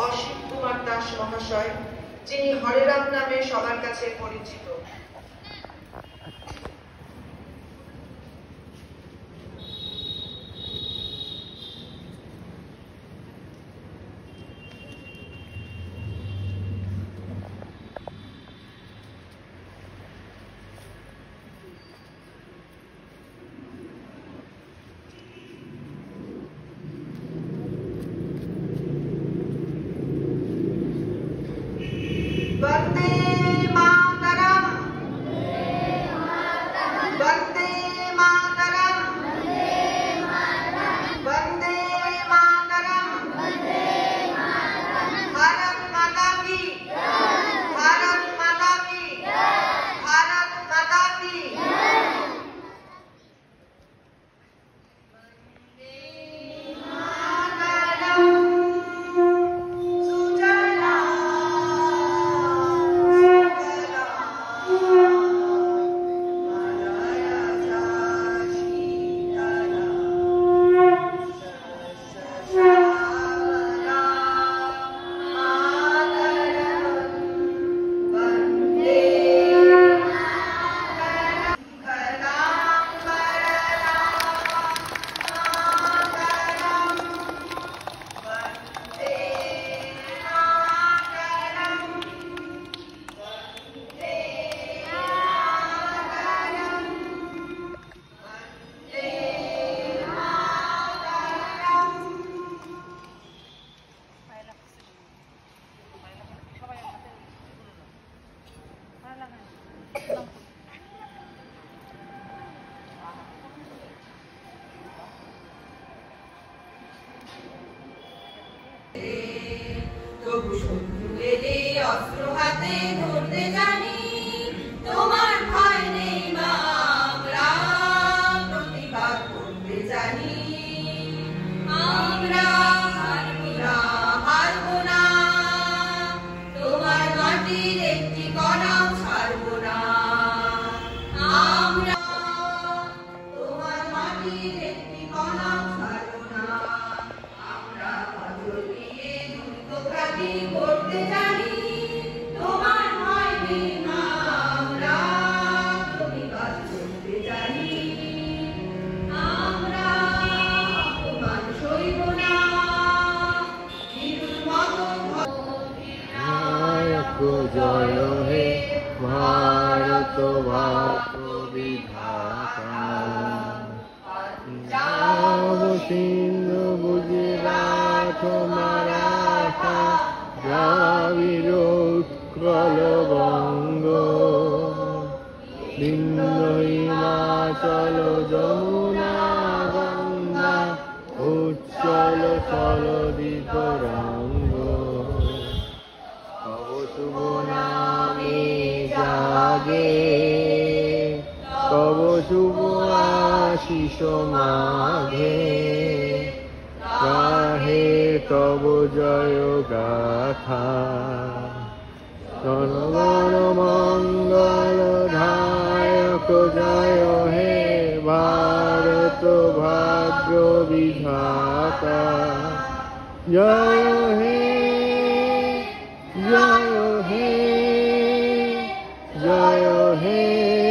অসিত কুমার দাস মহাশয়, যিনি হরেরাম নামে সবার কাছে পরিচিত। वंदे मातरम, वंदे मातरम, वंदे मातरम, भारत माता की, भारत माता की, भारत माता की। তবু শত্রু এলে অস্ত্র হাতে ধরতে জানি, তোমার ভয় নেই মা, আমরা প্রতিবাদ করতে জানি। আমরা হারবো না, তোমার মাটির একটি কণাও ছাড়বো না। আমরা তোমার মাটির একটি কণাও ছাড়বো না। আমরা করতে জানি, তোমার ভয় নেই মা, আমরা প্রতিবাদ করতে জানি। আমরা অপমান সইব না, বিরুর মতো জয় হে ভারত ভাগ্য বিধাতা, সিন্ধু গুজরাট মারাঠা দ্রাবিড় উৎকল বঙ্গ, বিন্ধ্য হিমাচল যমুনা গঙ্গা উচ্চল সলদি তরঙ্গ। তব শুভ নামে জাগে, তব শুভ আশিস মাঘে, গাহে তব জয় গাথা। জনগণ মঙ্গল ধায়ক জয় হে ভারত ভাগ্য বিধাতা। জয় হে, জয় হে, জয় হে।